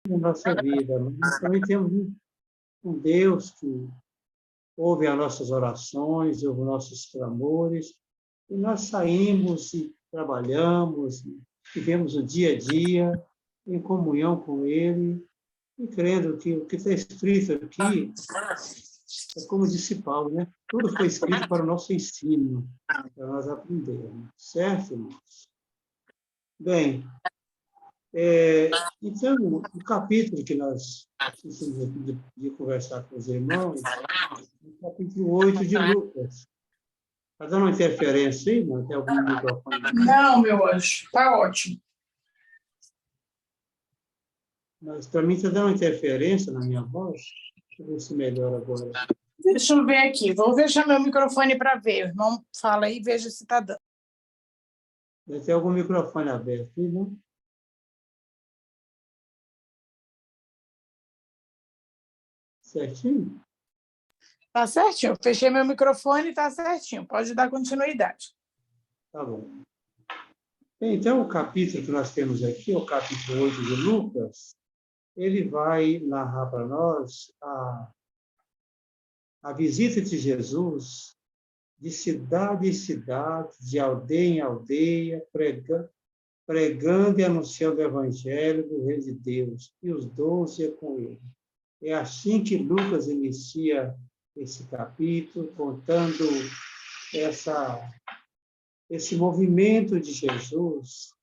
na nossa vida, mas também temos um Deus que ouve as nossas orações, ouve os nossos clamores, e nós saímos e trabalhamos, e vivemos o dia a dia em comunhão com Ele, e crendo que o que está escrito aqui é como disse Paulo, né? Tudo foi escrito para o nosso ensino, para nós aprendermos, certo, irmãos? Bem, então, o capítulo que nós precisamos aqui de conversar com os irmãos é o capítulo 8 de Lucas. Está dando uma interferência aí, não? Tem algum microfone? Não, meu anjo, está ótimo. Mas para mim está dando uma interferência na minha voz. Deixa eu ver se melhora agora. Deixa eu ver aqui, vou fechar meu microfone para ver. O irmão fala aí e veja se está dando. Deve ter algum microfone aberto aí, não? Certinho? Está certinho, fechei meu microfone e está certinho, pode dar continuidade. Tá bom. Bem, então, o capítulo que nós temos aqui, o capítulo 8 de Lucas, ele vai narrar para nós a visita de Jesus de cidade em cidade, de aldeia em aldeia, pregando e anunciando o evangelho do Reino de Deus, e os 12 iam com ele. É assim que Lucas inicia esse capítulo, contando esse movimento de Jesus,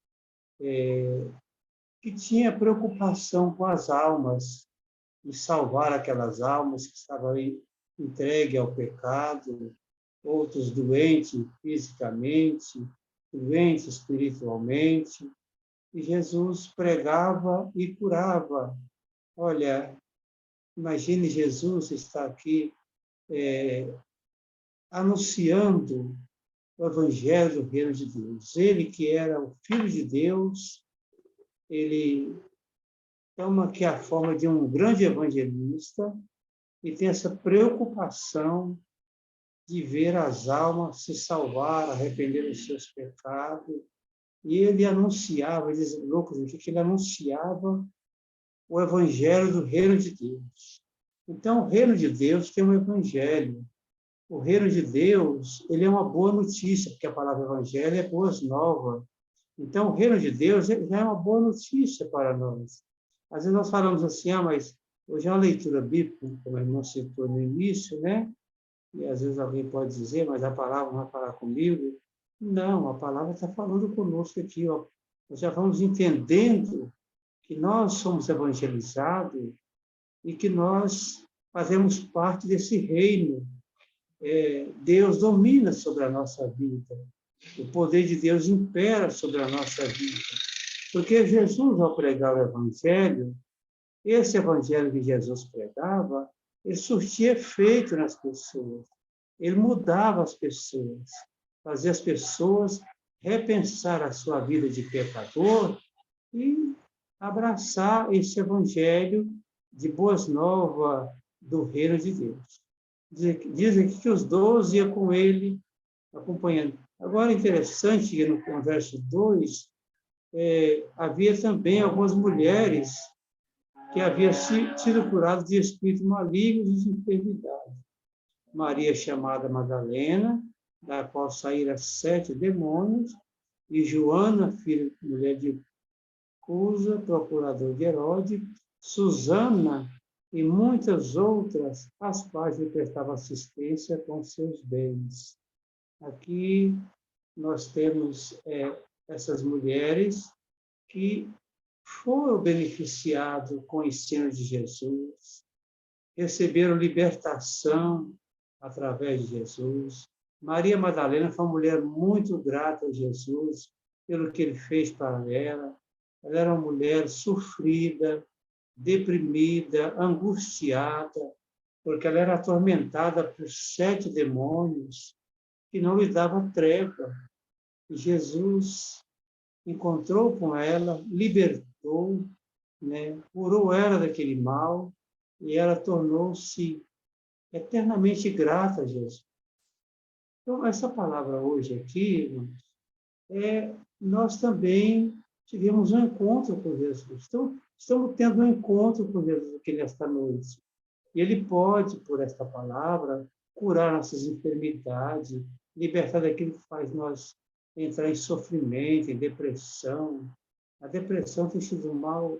que tinha preocupação com as almas, e salvar aquelas almas que estavam entregues ao pecado, outros doentes fisicamente, doentes espiritualmente, e Jesus pregava e curava. Olha, imagine Jesus está aqui anunciando o Evangelho do Reino de Deus. Ele que era o Filho de Deus, ele toma aqui a forma de um grande evangelista e tem essa preocupação de ver as almas se salvar, arrepender dos seus pecados. E ele anunciava, diz Lucas aqui, que ele anunciava o evangelho do Reino de Deus. Então, o Reino de Deus tem um evangelho. O Reino de Deus, ele é uma boa notícia, porque a palavra evangelho é boas novas. Então, o Reino de Deus já é uma boa notícia para nós. Às vezes nós falamos assim, mas hoje é uma leitura bíblica, como a irmã citou no início, né? E às vezes alguém pode dizer, mas a palavra não vai falar comigo. Não, a palavra está falando conosco aqui. Ó. Nós já vamos entendendo que nós somos evangelizados e que nós fazemos parte desse reino. Deus domina sobre a nossa vida. O poder de Deus impera sobre a nossa vida. Porque Jesus, ao pregar o Evangelho, esse Evangelho que Jesus pregava, ele surtia efeito nas pessoas. Ele mudava as pessoas, fazia as pessoas repensar a sua vida de pecador e abraçar esse Evangelho de boas novas do Reino de Deus. Diz aqui que os 12 iam com ele, acompanhando. Agora, interessante que no verso 2, havia também algumas mulheres que haviam sido curadas de espíritos malignos e de enfermidade. Maria, chamada Madalena, da qual saíram 7 demônios, e Joana, mulher de Cusa, procurador de Herodes, Susana e muitas outras, às quais lhe prestava assistência com seus bens. Aqui nós temos essas mulheres que foram beneficiados com o ensino de Jesus, receberam libertação através de Jesus. Maria Madalena foi uma mulher muito grata a Jesus pelo que ele fez para ela. Ela era uma mulher sofrida, deprimida, angustiada, porque ela era atormentada por 7 demônios que não lhe davam trégua. E Jesus encontrou com ela, libertou, né, curou ela daquele mal, e ela tornou-se eternamente grata a Jesus. Então, essa palavra hoje aqui, irmãos, nós também tivemos um encontro com Jesus. Então, estamos tendo um encontro com Jesus aqui nesta noite. E Ele pode, por esta palavra, curar nossas enfermidades, libertar daquilo que faz nós entrar em sofrimento, em depressão. A depressão tem sido um mal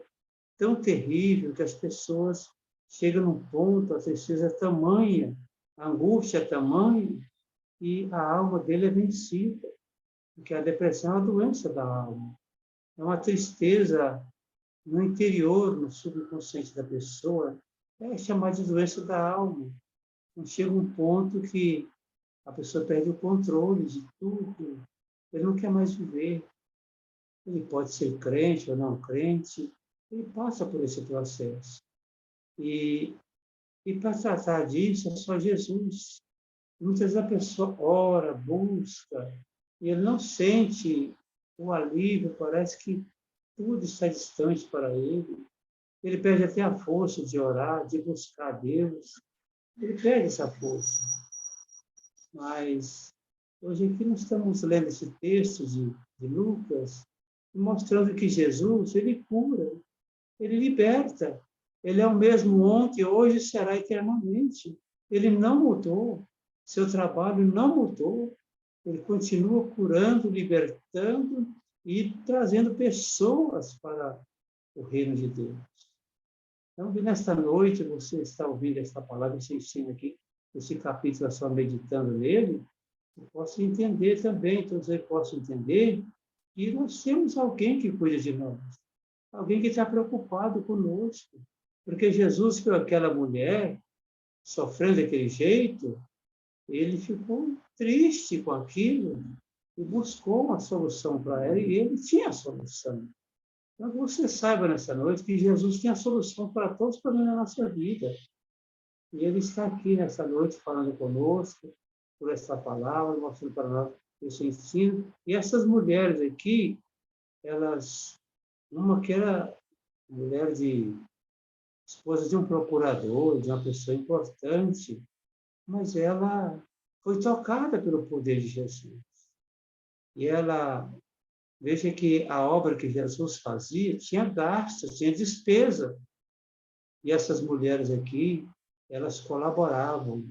tão terrível que as pessoas chegam num ponto, a tristeza é tamanha, a angústia é tamanha, e a alma dele é vencida, porque a depressão é uma doença da alma. É uma tristeza no interior, no subconsciente da pessoa, é chamada de doença da alma. Então, chega um ponto que a pessoa perde o controle de tudo, ele não quer mais viver. Ele pode ser crente ou não crente, ele passa por esse processo. E para tratar disso, é só Jesus. Muitas vezes a pessoa ora, busca, e ele não sente o alívio, parece que tudo está distante para ele. Ele perde até a força de orar, de buscar Deus. Ele perde essa força. Mas hoje aqui nós estamos lendo esse texto de Lucas, mostrando que Jesus, ele cura, ele liberta. Ele é o mesmo ontem, hoje será eternamente. Ele não mudou. Seu trabalho não mudou. Ele continua curando, libertando e trazendo pessoas para o reino de Deus. Então, nesta noite, você está ouvindo essa palavra, esse ensino aqui, esse capítulo, só meditando nele, eu posso entender também, todos aí possam entender, que nós temos alguém que cuida de nós, alguém que está preocupado conosco, porque Jesus, que aquela mulher, sofrendo daquele jeito, ele ficou triste com aquilo e buscou uma solução para ela, e ele tinha a solução. Então, que você saiba nessa noite que Jesus tem a solução para todos os problemas da nossa vida. E Ele está aqui nessa noite falando conosco, por essa palavra, mostrando para nós esse ensino. E essas mulheres aqui, elas, uma que era mulher esposa de um procurador, de uma pessoa importante, mas ela foi tocada pelo poder de Jesus. E ela, veja que a obra que Jesus fazia tinha gasto, tinha despesa. E essas mulheres aqui, elas colaboravam,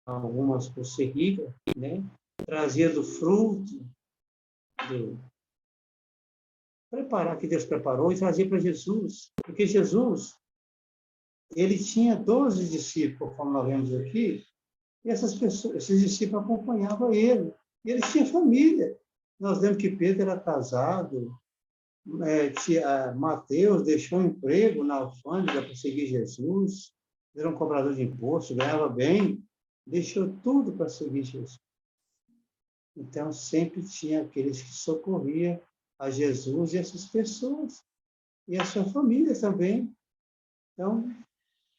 algumas por ser ricas, né? Trazia do fruto, do preparar que Deus preparou e trazia para Jesus. Porque Jesus, ele tinha 12 discípulos, como nós vemos aqui, e essas pessoas, esses discípulos acompanhavam ele. E ele tinha família. Nós vemos que Pedro era casado, Mateus deixou um emprego na alfândega para seguir Jesus, era um cobrador de imposto, ganhava bem, deixou tudo para seguir Jesus. Então, sempre tinha aqueles que socorriam a Jesus e essas pessoas, e a sua família também. Então,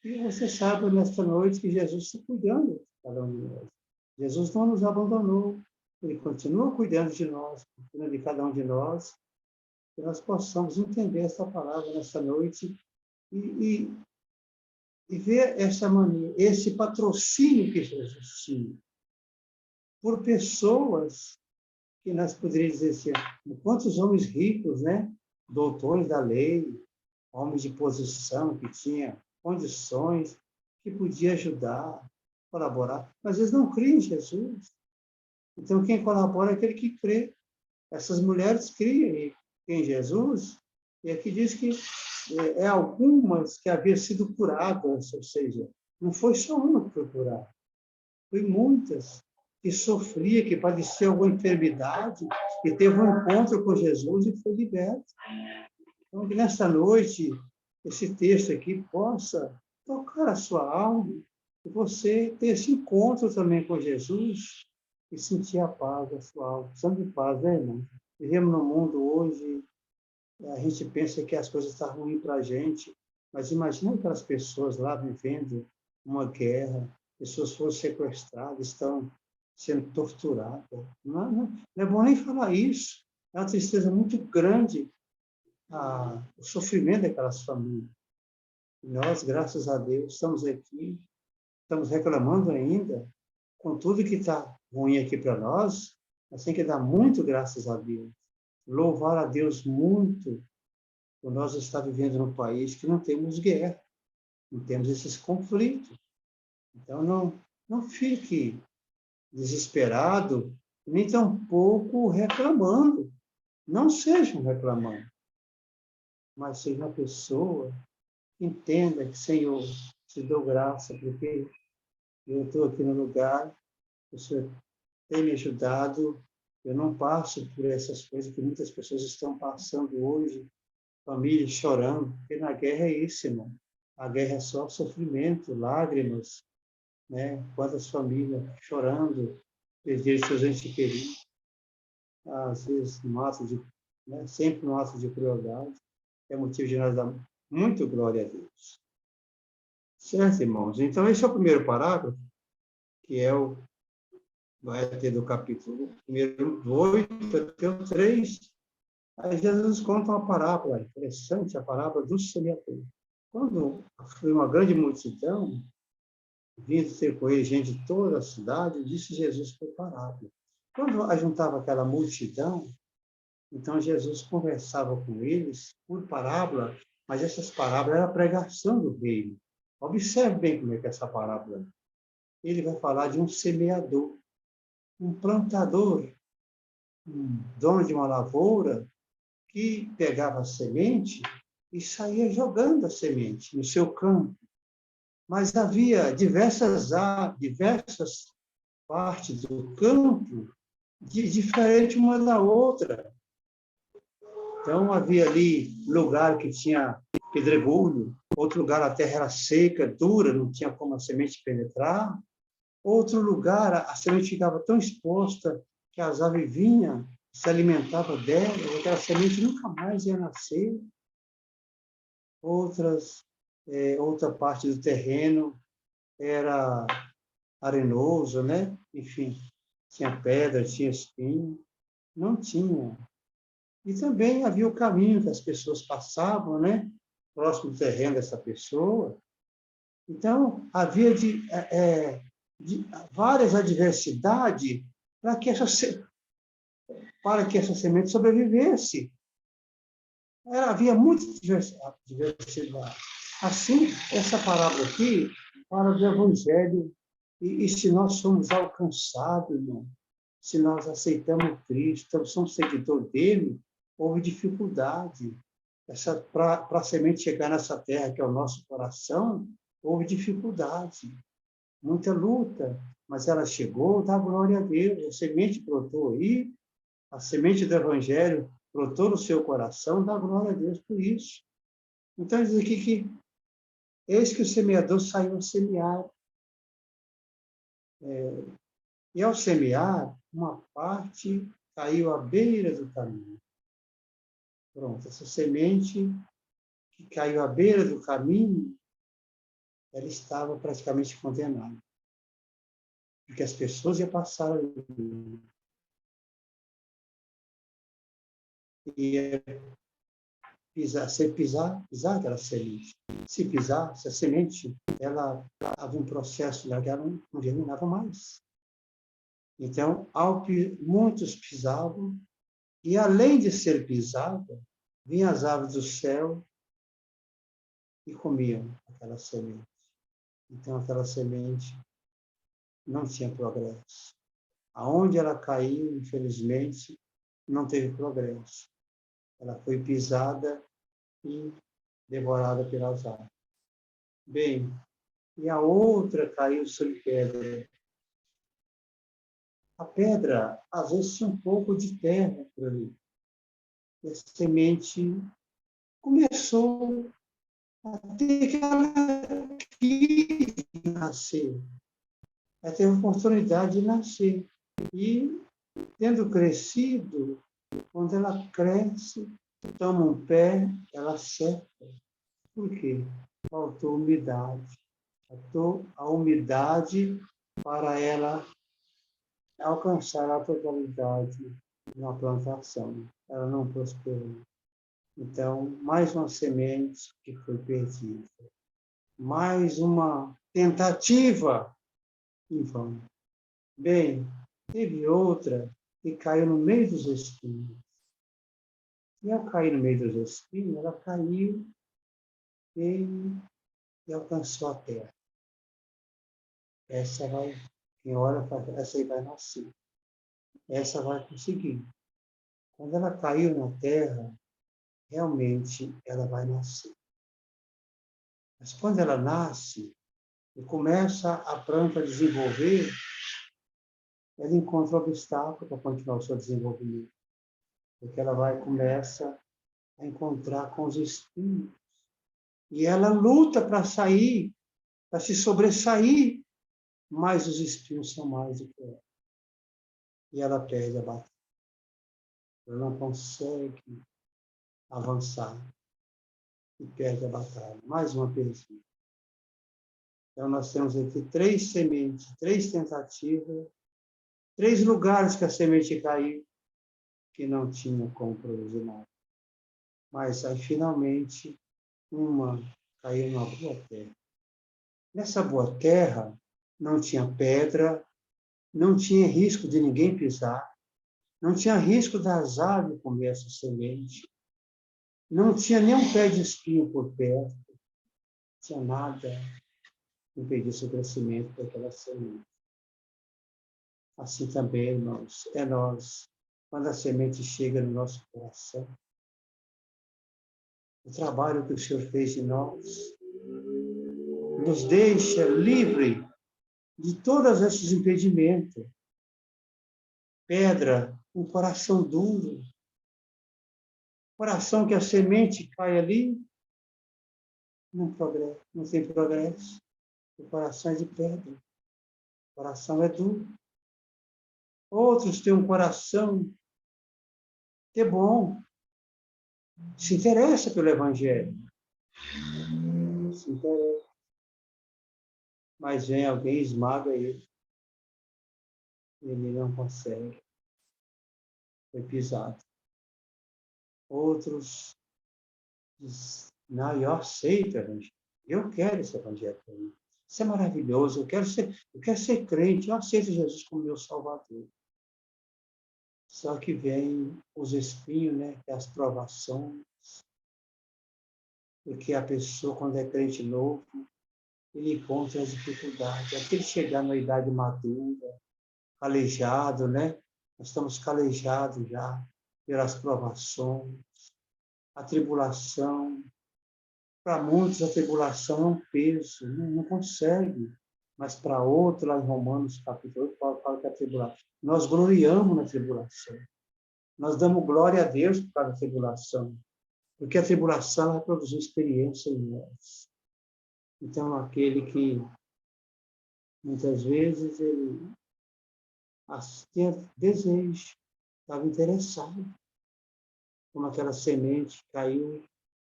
e você sabe nesta noite que Jesus está cuidando de cada um de nós. Jesus não nos abandonou, ele continua cuidando de nós, cuidando de cada um de nós, que nós possamos entender essa palavra nessa noite e ver essa mania, esse patrocínio que Jesus tinha por pessoas que nós poderíamos dizer assim, quantos homens ricos, né? Doutores da lei, homens de posição que tinham condições, que podia ajudar, colaborar, mas eles não criam em Jesus. Então, quem colabora é aquele que crê. Essas mulheres criam em Jesus, e aqui diz que algumas que haviam sido curadas, ou seja, não foi só uma que foi curada, foi muitas que sofria, que padecia alguma enfermidade, e teve um encontro com Jesus e foi liberta. Então, que nesta noite, esse texto aqui possa tocar a sua alma, e você ter esse encontro também com Jesus, e sentir a paz da sua alma. Precisamos de paz, né, irmão? Vivemos no mundo hoje, a gente pensa que as coisas estão ruins para a gente, mas imagina aquelas pessoas lá vivendo uma guerra, pessoas foram sequestradas, estão sendo torturadas. Não é bom nem falar isso. É uma tristeza muito grande o sofrimento daquelas famílias. E nós, graças a Deus, estamos aqui, estamos reclamando ainda, com tudo que está ruim aqui para nós, mas tem que dar muito graças a Deus. louvar a Deus muito por nós estar vivendo num país que não temos guerra, não temos esses conflitos. Então, não fique desesperado, nem tampouco reclamando. Não seja um reclamando, mas seja uma pessoa que entenda que, Senhor, te dou graça, porque eu estou aqui no lugar, o Senhor tem me ajudado, eu não passo por essas coisas que muitas pessoas estão passando hoje, famílias chorando, porque na guerra é isso, irmão. A guerra é só sofrimento, lágrimas, né? Quantas famílias chorando, perderam seus entes queridos, às vezes no ato de, né? Sempre no ato de crueldade, é motivo de nós dar muito glória a Deus. Certo, irmãos? Então, esse é o primeiro parágrafo, que é o vai ter do capítulo 1, do 8 até o 3. Aí Jesus conta uma parábola interessante, a parábola do semeador. Quando foi uma grande multidão, vindo ter com ele gente de toda a cidade, disse Jesus por parábola. Quando ajuntava aquela multidão, então Jesus conversava com eles por parábola, mas essas parábolas eram a pregação do reino. Observe bem como é que é essa parábola. Ele vai falar de um semeador, um plantador, um dono de uma lavoura, que pegava a semente e saía jogando a semente no seu campo. Mas havia diversas partes do campo diferente uma da outra. Então, havia ali lugar que tinha pedregulho, outro lugar a terra era seca, dura, não tinha como a semente penetrar. Outro lugar, a semente ficava tão exposta que as aves vinham, se alimentavam dela, e aquela semente nunca mais ia nascer. Outra parte do terreno era arenoso, né? Enfim, tinha pedra, tinha espinho, não tinha. E também havia o caminho que as pessoas passavam, né? Próximo do terreno dessa pessoa. Então, havia várias adversidades para que essa semente sobrevivesse. Havia muita diversidade. Assim, essa palavra aqui fala do Evangelho, e se nós somos alcançados, irmão, se nós aceitamos Cristo, somos seguidor dele, houve dificuldade. Para a semente chegar nessa terra, que é o nosso coração, houve dificuldade, muita luta, mas ela chegou, dá glória a Deus, a semente brotou aí, a semente do Evangelho brotou no seu coração, dá glória a Deus por isso. Então, diz aqui que eis que o semeador saiu a semear. E ao semear, uma parte caiu à beira do caminho. Pronto, essa semente que caiu à beira do caminho, ela estava praticamente condenada. Porque as pessoas iam passar ali. E pisar aquela semente. Se pisar, se a semente, ela havia um processo lá que ela não germinava mais. Então, muitos pisavam, e além de ser pisada, vinham as aves do céu e comiam aquela semente. Então, aquela semente não tinha progresso. Aonde ela caiu, infelizmente, não teve progresso. Ela foi pisada e devorada pelas aves. Bem, e a outra caiu sobre pedra. A pedra, às vezes, tinha um pouco de terra por ali. E a semente começou a ter que ela quis nascer. Ela teve a oportunidade de nascer. E, tendo crescido, quando ela cresce, toma um pé, ela seca. Por quê? Faltou umidade. Faltou a umidade para ela alcançar a totalidade na plantação. Ela não prosperou. Então, mais uma semente que foi perdida. Mais uma tentativa em vão. Bem, teve outra que caiu no meio dos espinhos. E ao cair no meio dos espinhos, ela caiu e alcançou a terra. Essa vai, quem olha para essa aí vai nascer. Essa vai conseguir. Quando ela caiu na terra, realmente ela vai nascer. Mas quando ela nasce e começa a planta a desenvolver, ela encontra obstáculo para continuar o seu desenvolvimento. Porque ela começa a encontrar com os espinhos. E ela luta para sair, para se sobressair, mas os espinhos são mais do que ela. E ela perde a batalha. Ela não consegue avançar e perde a batalha. Mais uma perda. Então, nós temos aqui 3 sementes, 3 tentativas, 3 lugares que a semente caiu, que não tinha como produzir nada. Mas aí, finalmente, uma caiu numa boa terra. Nessa boa terra, não tinha pedra, não tinha risco de ninguém pisar, não tinha risco das aves comer essa semente, não tinha nem um pé de espinho por perto, não tinha nada que impedisse o crescimento daquela semente. Assim também, irmãos, é nós, quando a semente chega no nosso coração, o trabalho que o Senhor fez em nós nos deixa livre de todos esses impedimentos. Pedra, um coração duro, coração que a semente cai ali, não progressa, não tem progresso. O coração é de pedra, o coração é duro. Outros têm um coração que é bom, se interessa pelo Evangelho, se interessa. Mas vem alguém, esmaga ele não consegue, foi pisado. Outros dizem, não, eu aceito o Evangelho, eu quero esse Evangelho para mim. Isso é maravilhoso, eu quero ser crente, eu aceito Jesus como meu Salvador. Só que vem os espinhos, né, que é as provações, porque a pessoa, quando é crente novo, ele encontra as dificuldades, até ele chegar na idade madura, calejado, né? Nós estamos calejados já pelas provações, a tribulação. Para muitos, a tribulação é um peso, não consegue. Mas para outros, lá em Romanos, capítulo 8, Paulo fala que a tribulação. Nós gloriamos na tribulação. Nós damos glória a Deus por causa da tribulação. Porque a tribulação vai produzir experiência em nós. Então, aquele que, muitas vezes, ele tinha desejo, estava interessado. Como aquela semente caiu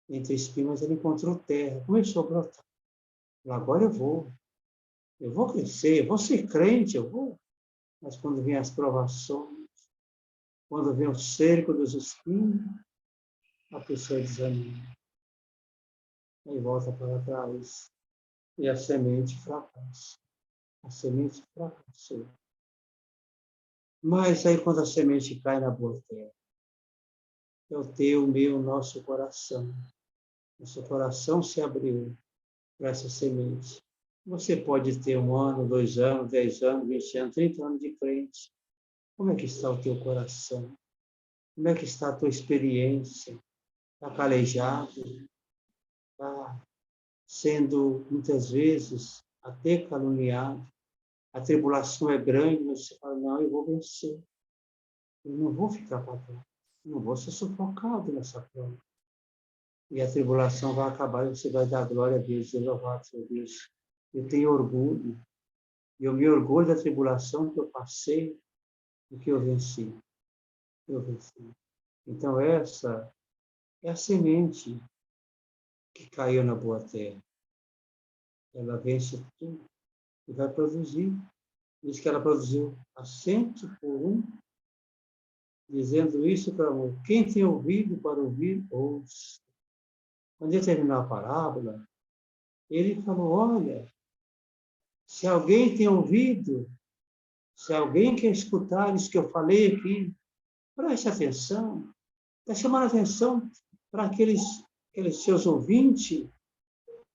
entre espinhos, ele encontrou terra, começou a brotar. Agora eu vou crescer, eu vou ser crente, eu vou. Mas quando vem as provações, quando vem o cerco dos espinhos, a pessoa desanima. Aí volta para trás. E a semente fracassa. A semente fracassou. Mas aí quando a semente cai na boa terra, é o teu, o meu, o nosso coração. Nosso coração se abriu para essa semente. Você pode ter 1 ano, 2 anos, 10 anos, 20 anos, 30 anos de crente. Como é que está o teu coração? Como é que está a tua experiência? Está calejado? Está sendo, muitas vezes, até caluniado? A tribulação é grande, mas você fala, não, eu vou vencer. Eu não vou ficar para trás. Eu não vou ser sufocado nessa prova. E a tribulação vai acabar e você vai dar glória a Deus, louvado seja Deus. Eu tenho orgulho. E eu me orgulho da tribulação que eu passei e que eu venci. Eu venci. Então, essa é a semente que caiu na boa terra. Ela vence tudo e vai produzir. Diz que ela produziu a 100 por 1, dizendo isso para quem tem ouvido para ouvir, ouça. Quando ele terminou a parábola, ele falou, olha, se alguém tem ouvido, se alguém quer escutar isso que eu falei aqui, preste atenção. Está chamando a atenção para aqueles seus ouvintes.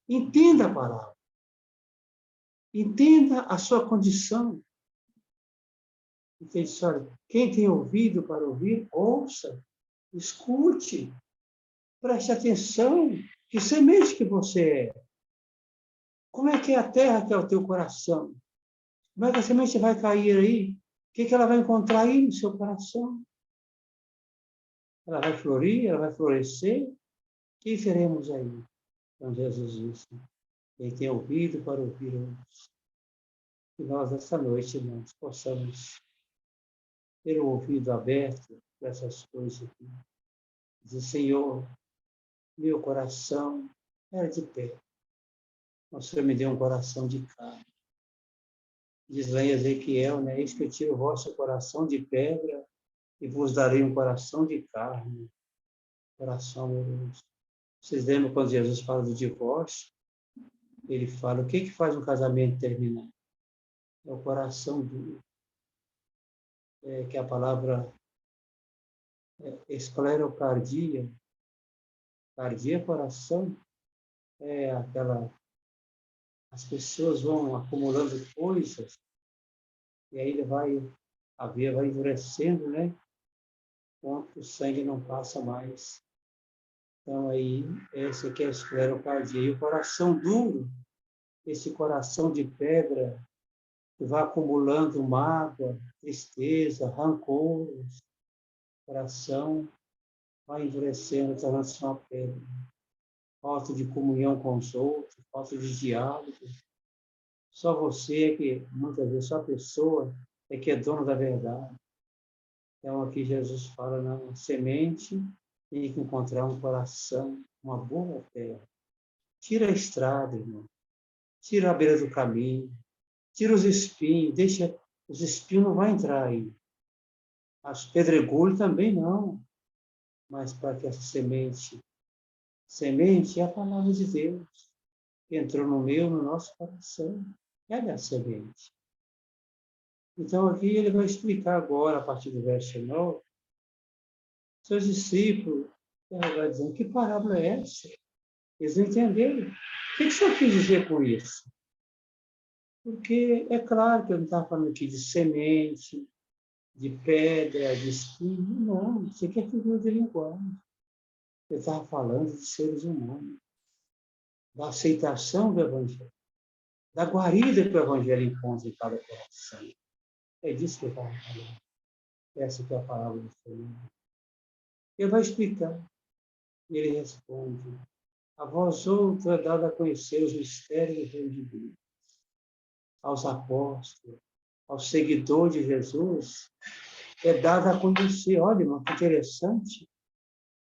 Entenda a palavra. Entenda a sua condição. Entende, olha, quem tem ouvido para ouvir, ouça, escute, preste atenção. Que semente que você é? Como é que é a terra que é o teu coração? Como é que a semente vai cair aí? O que ela vai encontrar aí no seu coração? Ela vai florir? Ela vai florescer? O que veremos aí? Então Jesus disse, quem tem ouvido para ouvir, ouça. Que nós, essa noite, irmãos, possamos ter o ouvido aberto para essas coisas aqui. Dizer, Senhor, meu coração era de pedra, mas o Senhor me deu um coração de carne. Diz lá em Ezequiel, né? Eis que eu tiro o vosso coração de pedra e vos darei um coração de carne, coração amoroso. Vocês lembram quando Jesus fala do divórcio? Ele fala, o que faz um casamento terminar? É o coração duro. Que a palavra esclerocardia, cardia, coração, é aquela... As pessoas vão acumulando coisas e aí a veia vai endurecendo, né? Enquanto o sangue não passa mais. Então, aí, esse aqui é a esclerocardia. E o coração duro, esse coração de pedra, que vai acumulando mágoa, tristeza, rancores, coração vai endurecendo, tornando-se uma pedra. Falta de comunhão com os outros, falta de diálogo. Só você que, muitas vezes, só a pessoa é que é dono da verdade. Então, aqui Jesus fala, na semente tem que encontrar um coração, uma boa terra. Tira a estrada, irmão. Tira a beira do caminho. Tira os espinhos. Deixa... Os espinhos não vão entrar aí. As pedregulhos também não. Mas para que essa semente... Semente é a palavra de Deus. Que entrou no nosso coração. Ela é a semente. Então, aqui ele vai explicar agora, a partir do verso 9, seus discípulos, ele vai dizendo, que parábola é essa? Eles não entenderam. O que o senhor quis dizer com isso? Porque é claro que eu não estava falando aqui de semente, de pedra, de espinho. Não, isso aqui é figura de linguagem. Eu estava falando de seres humanos, da aceitação do Evangelho, da guarida que o Evangelho encontra em cada coração. É disso que eu estava falando. Essa que é a palavra do Senhor. Ele vai explicar. E ele responde, a vós outros é dado a conhecer os mistérios do reino de Deus. Aos apóstolos, aos seguidores de Jesus, é dado a conhecer. Olha, irmão, que interessante.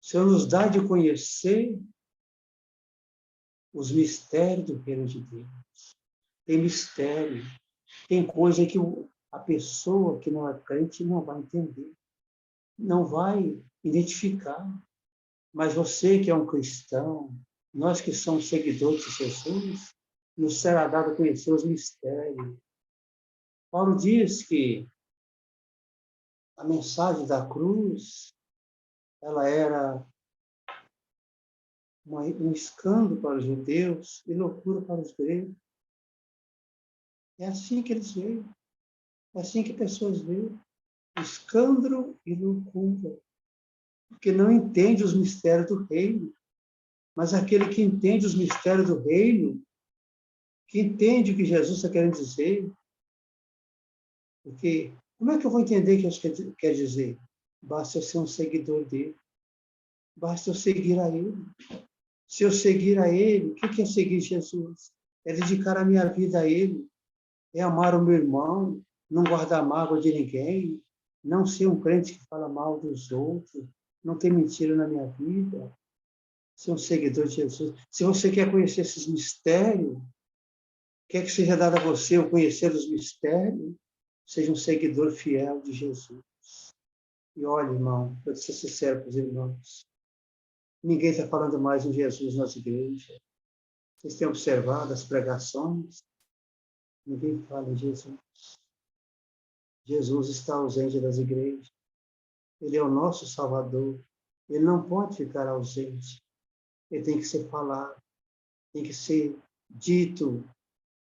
O Senhor nos dá de conhecer os mistérios do reino de Deus. Tem mistério, tem coisa que a pessoa que não é crente não vai entender, não vai identificar. Mas você que é um cristão, nós que somos seguidores de Jesus, nos será dado a conhecer os mistérios. Paulo diz que a mensagem da cruz, ela era um escândalo para os judeus e loucura para os gregos. É assim que eles veem. É assim que pessoas veem. Escândalo e loucura. Porque não entende os mistérios do reino. Mas aquele que entende os mistérios do reino, que entende o que Jesus está querendo dizer, porque como é que eu vou entender o que Jesus quer dizer? Basta eu ser um seguidor dele. Basta eu seguir a ele. Se eu seguir a ele, o que é seguir Jesus? É dedicar a minha vida a ele. É amar o meu irmão, não guardar mágoa de ninguém, não ser um crente que fala mal dos outros, não ter mentira na minha vida, ser um seguidor de Jesus. Se você quer conhecer esses mistérios, quer que seja dado a você o conhecer os mistérios, seja um seguidor fiel de Jesus. E olha, irmão, para ser sincero com os irmãos, ninguém está falando mais em Jesus nas igrejas. Vocês têm observado as pregações? Ninguém fala em Jesus. Jesus está ausente das igrejas. Ele é o nosso Salvador. Ele não pode ficar ausente. Ele tem que ser falado, tem que ser dito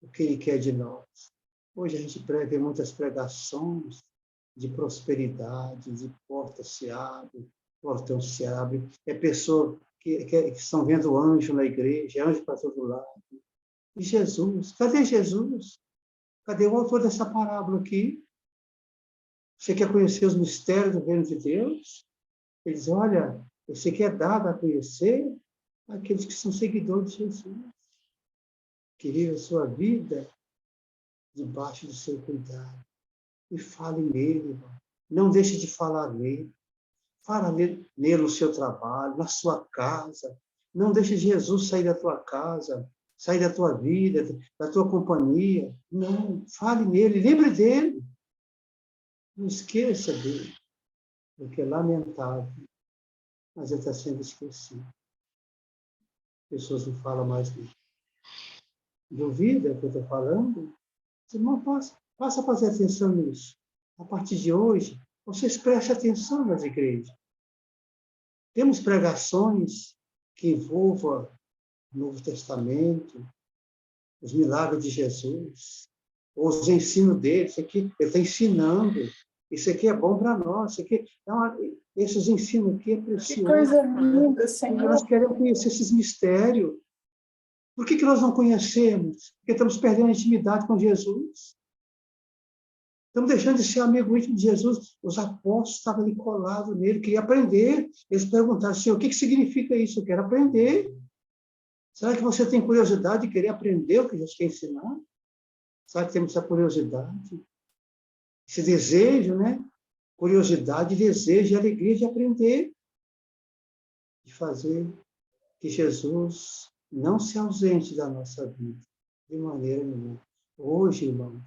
o que ele quer de nós. Hoje a gente vê muitas pregações de prosperidade, de porta se abre, portão se abre. É pessoa que estão vendo anjo na igreja, anjo para todo lado. E Jesus? Cadê Jesus? Cadê o autor dessa parábola aqui? Você quer conhecer os mistérios do reino de Deus? Ele diz, olha, você quer dar a conhecer aqueles que são seguidores de Jesus, que vivem a sua vida debaixo do seu cuidado. E fale nele, irmão. Não deixe de falar nele. Fala nele no seu trabalho, na sua casa. Não deixe Jesus sair da tua casa, sair da tua vida, da tua companhia. Não, fale nele, lembre dele. Não esqueça dele, porque é lamentável, mas ele está sendo esquecido. Pessoas não falam mais dele. Duvida o que eu estou falando? Irmão, passa a fazer atenção nisso. A partir de hoje, vocês prestem atenção nas igrejas. Temos pregações que envolvam o Novo Testamento, os milagres de Jesus, os ensinos dele. Isso aqui, ele está ensinando. Isso aqui é bom para nós. Isso aqui esses ensinos aqui é precioso. Que coisa linda, Senhor. Nós queremos conhecer esses mistérios. Por que nós não conhecemos? Porque estamos perdendo a intimidade com Jesus. Estamos deixando de ser amigo íntimo de Jesus. Os apóstolos estavam ali colados nele, queriam aprender. Eles perguntaram, Senhor, o que significa isso? Eu quero aprender. Será que você tem curiosidade de querer aprender o que Jesus quer ensinar? Será que temos essa curiosidade? Esse desejo, né? Curiosidade, desejo e alegria de aprender. De fazer que Jesus não se ausente da nossa vida, de maneira nenhuma. Hoje, irmãos,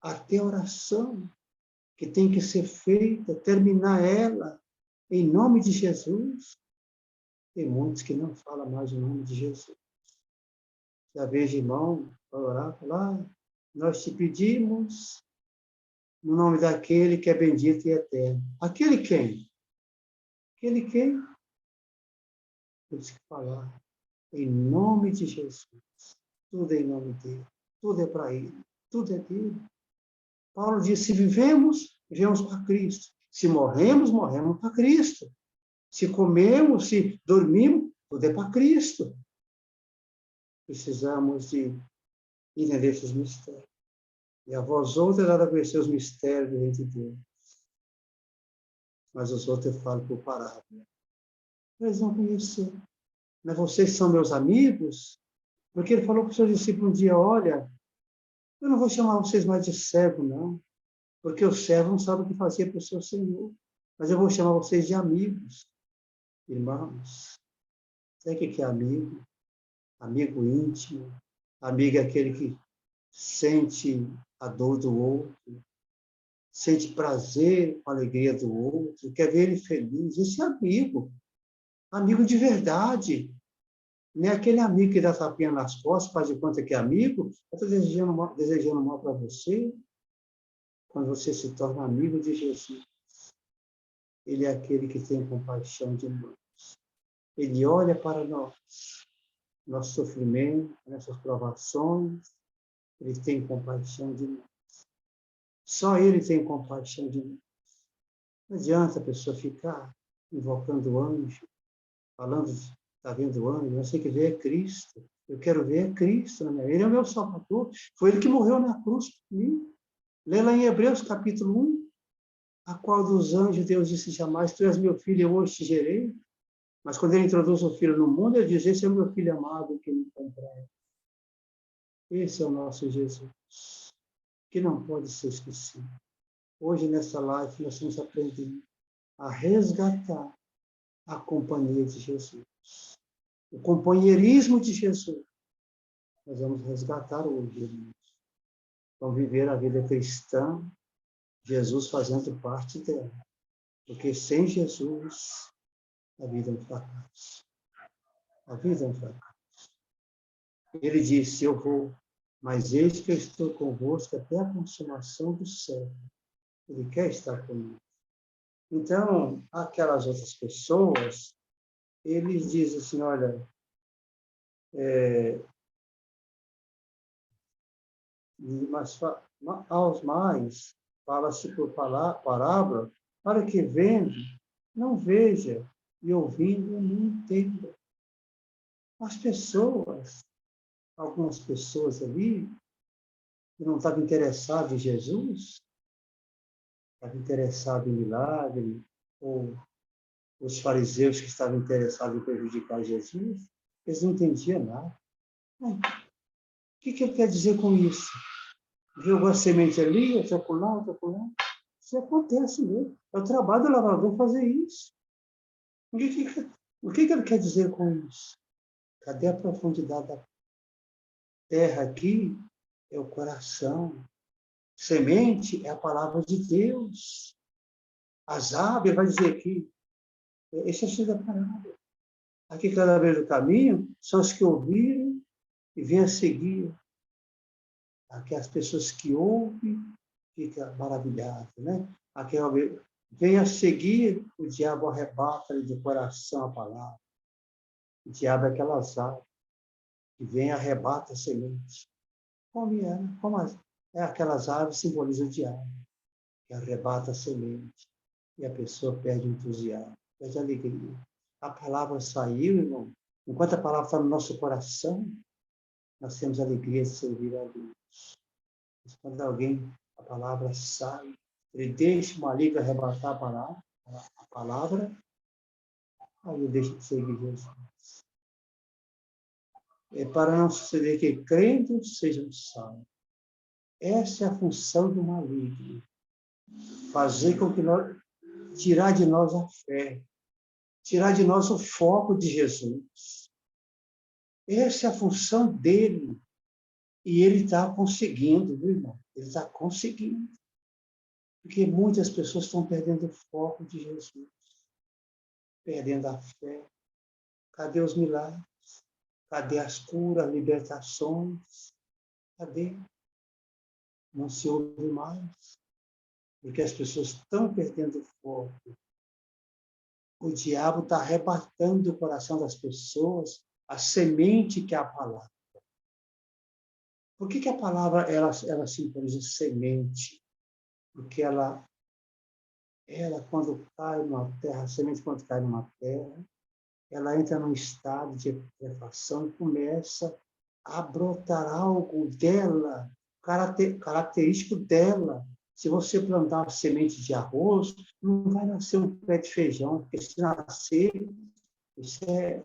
até a oração que tem que ser feita, terminar ela, em nome de Jesus, tem muitos que não falam mais o nome de Jesus. Já vejo irmão para orar, falar, nós te pedimos no nome daquele que é bendito e eterno. Aquele quem? Aquele quem? Temos que falar em nome de Jesus. Tudo é em nome dele. Tudo é para ele. Tudo é dele. Paulo diz, se vivemos, vivemos para Cristo. Se morremos, morremos para Cristo. Se comemos, se dormimos, tudo é para Cristo. Precisamos de entender esses mistérios. E a vós outros é de conhecer os mistérios do reino de Deus. Mas os outros eu falo por parábola. Eles não conheceram. Mas vocês são meus amigos? Porque ele falou para os seus discípulos um dia, olha, eu não vou chamar vocês mais de servo, não. Porque o servo não sabe o que fazer para o seu Senhor. Mas eu vou chamar vocês de amigos. Irmãos, sabe o que é amigo? Amigo íntimo. Amigo é aquele que sente a dor do outro, sente prazer com a alegria do outro, quer ver ele feliz. Esse é amigo. Amigo de verdade. Não é aquele amigo que dá tapinha nas costas, faz de conta que é amigo, eu estou desejando mal para você. Quando você se torna amigo de Jesus, ele é aquele que tem compaixão de nós. Ele olha para nós, nosso sofrimento, nossas provações, ele tem compaixão de nós. Só ele tem compaixão de nós. Não adianta a pessoa ficar invocando o anjo, falando, está vendo o anjo, eu sei que ver é Cristo. Eu quero ver Cristo na minha vida. Ele é o meu Salvador. Foi ele que morreu na cruz por mim. Lê lá em Hebreus, capítulo 1, a qual dos anjos Deus disse jamais, tu és meu filho, eu hoje te gerei. Mas quando ele introduz o filho no mundo, ele diz, esse é o meu filho amado que me comprei. Esse é o nosso Jesus, que não pode ser esquecido. Hoje, nessa live, nós estamos aprendendo a resgatar a companhia de Jesus. O companheirismo de Jesus. Nós vamos resgatar hoje, irmãos. Vamos viver a vida cristã, Jesus fazendo parte dela. Porque sem Jesus, a vida é um fracasso. A vida é um fracasso. Ele disse, eu vou, mas eis que eu estou convosco até a consumação do século. Ele quer estar conosco. Então, aquelas outras pessoas, eles dizem assim, olha, mas aos mais fala-se por parábola, para que vendo, não veja, e ouvindo, não entenda. As pessoas, algumas pessoas ali, que não estavam interessadas em Jesus, estavam interessadas em milagre, ou os fariseus que estavam interessados em prejudicar Jesus, eles não entendiam nada. O que ele quer dizer com isso? Jogou a semente ali, outra por lá, outra por lá. Isso acontece mesmo. É o trabalho do lavrador fazer isso. O que ele quer dizer com isso? Cadê a profundidade da terra aqui? É o coração. Semente é a palavra de Deus. As aves, vai dizer aqui, esse é o da palavra. Aqui, cada vez do caminho, são os que ouviram e vêm a seguir. Aqui, as pessoas que ouvem, ficam maravilhadas, né? Aqui, vem a seguir, o diabo arrebata-lhe do coração a palavra. O diabo é aquelas aves que vem e arrebata a semente. É aquelas aves simbolizam o diabo, que arrebata a semente. E a pessoa perde o entusiasmo, perde a alegria. A palavra saiu, irmão. Enquanto a palavra está no nosso coração, nós temos a alegria de servir a Deus. Mas quando a palavra sai, ele deixa o maligno arrebatar a palavra, aí eu deixo de seguir Jesus. É para não suceder que crentes sejam salvos. Essa é a função do maligno. Fazer com que nós, tirar de nós a fé, tirar de nós o foco de Jesus. Essa é a função dele. E ele está conseguindo, viu, irmão? Ele está conseguindo. Porque muitas pessoas estão perdendo o foco de Jesus, perdendo a fé. Cadê os milagres? Cadê as curas, libertações? Cadê? Não se ouve mais. Porque as pessoas estão perdendo o foco. O diabo está arrebatando do coração das pessoas a semente que é a palavra. Por que a palavra ela simboliza semente? Porque ela, quando cai numa terra, a semente quando cai numa terra, ela entra num estado de putrefação e começa a brotar algo dela, característico dela. Se você plantar uma semente de arroz, não vai nascer um pé de feijão, porque se nascer, isso é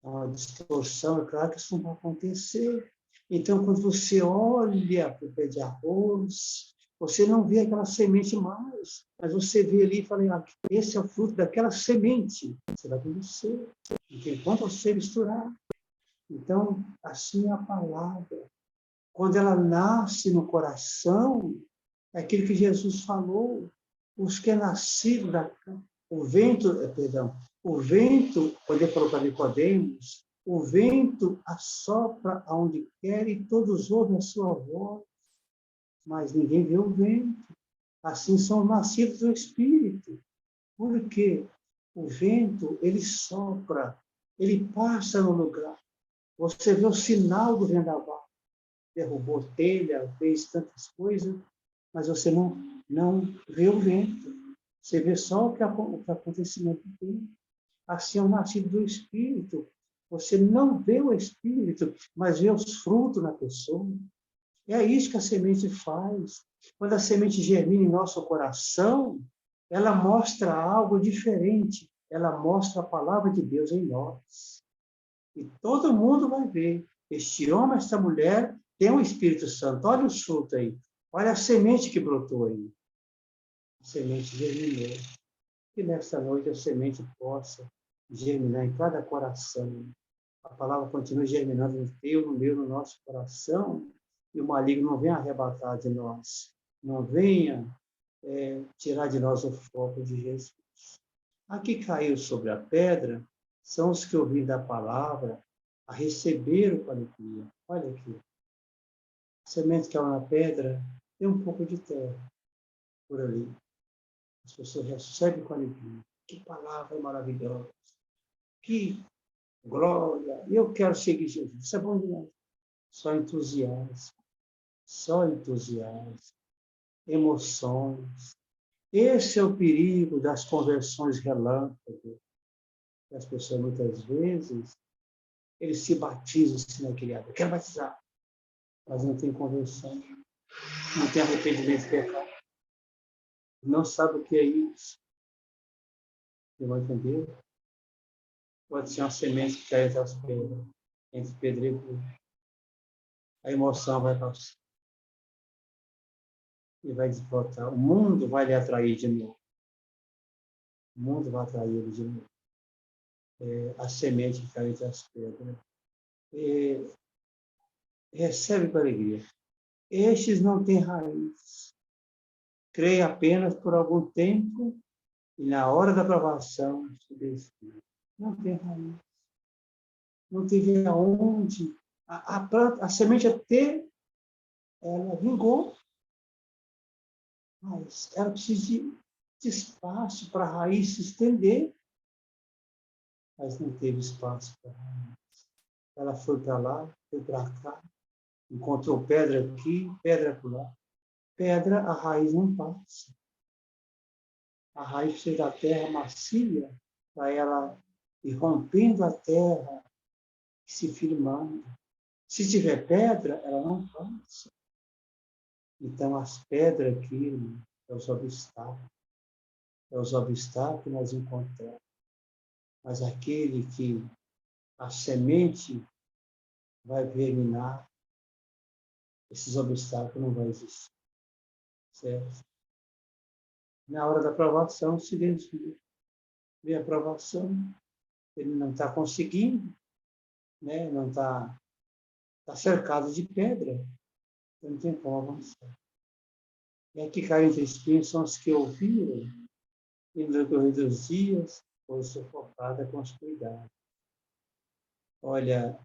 uma distorção, é claro que isso não vai acontecer. Então, quando você olha para o pé de arroz, você não vê aquela semente mais, mas você vê ali e fala, ah, esse é o fruto daquela semente. Você vai conhecer. Enquanto você misturar. Então, assim é a palavra. Quando ela nasce no coração, é aquilo que Jesus falou, os que é nascido o vento, quando ele falou para Nicodemos, o vento assopra aonde quer e todos ouvem a sua voz, mas ninguém vê o vento. Assim são nascidos do Espírito. Por quê? O vento, ele sopra, ele passa no lugar. Você vê o sinal do vendaval. Derrubou telha, fez tantas coisas, mas você não vê o vento. Você vê só o acontecimento tem. Assim é o nascido do Espírito. Você não vê o Espírito, mas vê os frutos na pessoa. É isso que a semente faz. Quando a semente germina em nosso coração, ela mostra algo diferente. Ela mostra a palavra de Deus em nós. E todo mundo vai ver. Este homem, esta mulher, tem o Espírito Santo. Olha os frutos aí. Olha a semente que brotou aí. A semente germinou. Que nesta noite a semente possa germinar em cada coração. A palavra continua germinando no teu, no meu, no nosso coração, e o maligno não venha arrebatar de nós, não venha tirar de nós o foco de Jesus. Aqui caiu sobre a pedra são os que ouviram da palavra a receber o alegria. Olha aqui. A semente que caiu na pedra tem um pouco de terra por ali. as pessoas recebem com alegria. Que palavra maravilhosa! Que glória! Eu quero seguir Jesus. Isso é bom demais. Só entusiasmo. Só entusiasmo. Emoções. Esse é o perigo das conversões relâmpago. As pessoas, muitas vezes, eles se batizam assim naquele ato. Eu quero batizar. Mas não tem conversão. Não tem arrependimento de pecado. Não sabe o que é isso. Você vai entender? Pode ser uma semente que cai entre pedra e burro. A emoção vai passar. E vai desbotar. O mundo vai lhe atrair de novo. O mundo vai atrair ele de novo. A semente que cai entre as pedras. Recebe com alegria. Estes não têm raiz. Creem apenas por algum tempo e na hora da provação se desviam. Não tem raiz. Não teve aonde. A semente até ela vingou, mas ela precisa de espaço para a raiz se estender, mas não teve espaço para a raiz. Ela foi para lá, foi para cá, encontrou pedra aqui, pedra por lá. Pedra, a raiz não passa. A raiz precisa da terra macia para ela ir rompendo a terra e se firmando. Se tiver pedra, ela não passa. Então, as pedras aqui, é os obstáculos. É os obstáculos que nós encontramos. Mas aquele que a semente vai germinar, esses obstáculos não vão existir. Certo? Na hora da aprovação, se desvia. Vê a aprovação, ele não está conseguindo, né? Não está cercado de pedra, então não tem como avançar. E aqui caem entre espinhos são os que ouviram, e no decorrer dos dias, foi sufocada com os cuidados. Olha,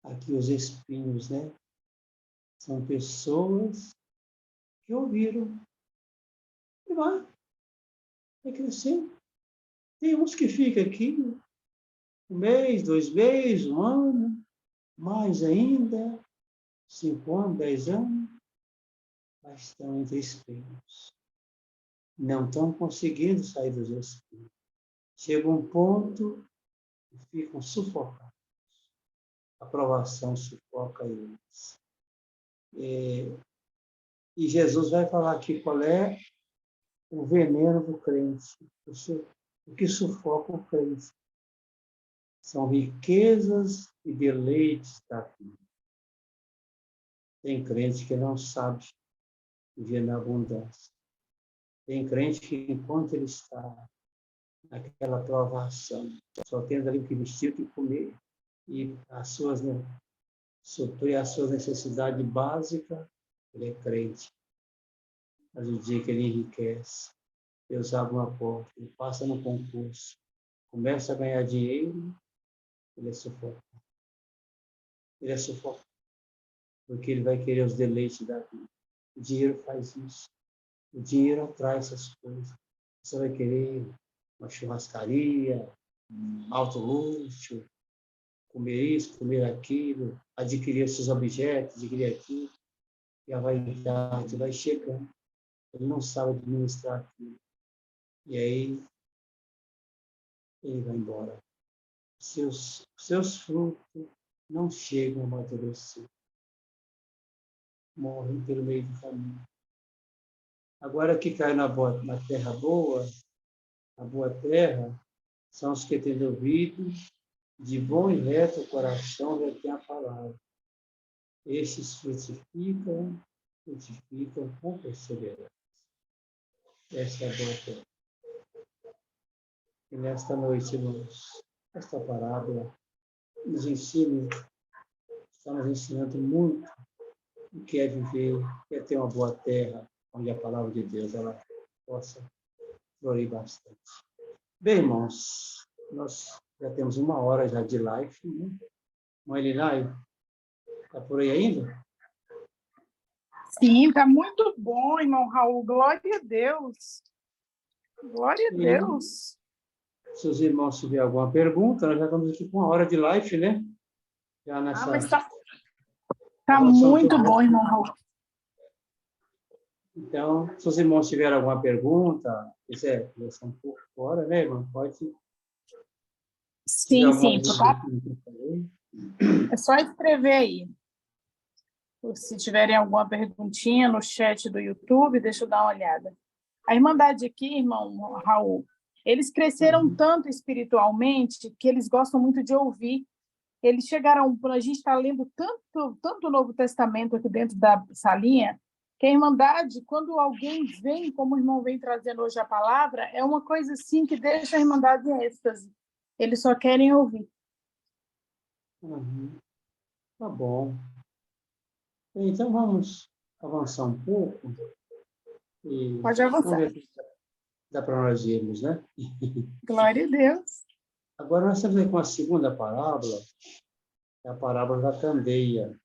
aqui os espinhos, né? São pessoas que ouviram. E vai crescendo. Tem uns que ficam aqui 1 mês, 2 meses, 1 ano, mais ainda, 5 anos, 10 anos, mas estão entre espinhos. Não estão conseguindo sair dos espinhos. Chega um ponto e ficam sufocados. A provação sufoca eles. E Jesus vai falar aqui qual é o veneno do crente, o que sufoca o crente. São riquezas e deleites da vida. Tem crente que não sabe viver na abundância. Tem crente que, enquanto ele está naquela provação, só tendo ali o que vestir, o que comer, e suprir as suas necessidades básicas, ele é crente. Mas o dia que ele enriquece, Deus abre uma porta, ele passa no concurso, começa a ganhar dinheiro, ele é sufocado. Ele é sufocado, porque ele vai querer os deleites da vida. O dinheiro faz isso. O dinheiro atrai essas coisas. Você vai querer uma churrascaria, um alto luxo, comer isso, comer aquilo, adquirir esses objetos, adquirir aquilo. E a vaidade vai chegando. Ele não sabe administrar aquilo. E aí, ele vai embora. Seus frutos não chegam a amadurecer. Morrem pelo meio do caminho. Agora, que cai na terra boa, a boa terra, são os que têm ouvido, de bom e reto coração retém a palavra. Estes frutificam com perseverança. Essa é a boa terra. E nesta noite, irmãos, esta parábola nos ensina, está nos ensinando muito o que é viver, o que é ter uma boa terra, onde a palavra de Deus ela possa florir bastante. Bem, irmãos, nós já temos 1 hora já de live, né? Mãe Lilai, está por aí ainda? Sim, está muito bom, irmão Raul. Glória a Deus. Glória a E Deus. se os irmãos tiverem alguma pergunta, nós já estamos aqui com 1 hora de live, né? Já Mas nessa tá nosso muito bom, tempo. irmão Raul. Então, se os irmãos tiverem alguma pergunta, quiser conversar um pouco fora, né, irmão? Pode. Se tiver Sim, alguma sim. dúvida que eu falei. É só escrever aí. Se tiverem alguma perguntinha no chat do YouTube, deixa eu dar uma olhada. A Irmandade aqui, irmão Raul, eles cresceram tanto espiritualmente que eles gostam muito de ouvir. Eles chegaram, a gente está lendo tanto o Novo Testamento aqui dentro da salinha, que a Irmandade, quando alguém vem, como o irmão vem trazendo hoje a palavra, é uma coisa assim que deixa a Irmandade em êxtase. Eles só querem ouvir. Uhum. Tá bom. Então, vamos avançar um pouco e Pode vamos avançar. ver se dá para nós irmos, né? Glória a Deus. Agora, nós estamos aí com a segunda parábola, é a parábola da candeia.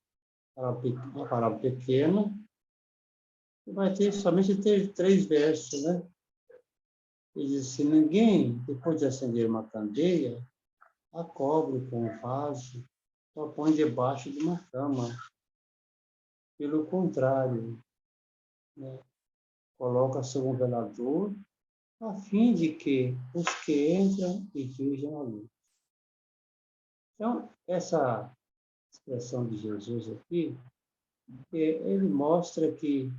Uma parábola pequena, que vai ter somente 3 versos, né? E diz assim, ninguém, depois de acender uma candeia, a cobre com um vaso, ou põe debaixo de uma cama. Pelo contrário, né? Coloca sob um velador, a fim de que os que entram e vejam a luz. Então, essa expressão de Jesus aqui, ele mostra que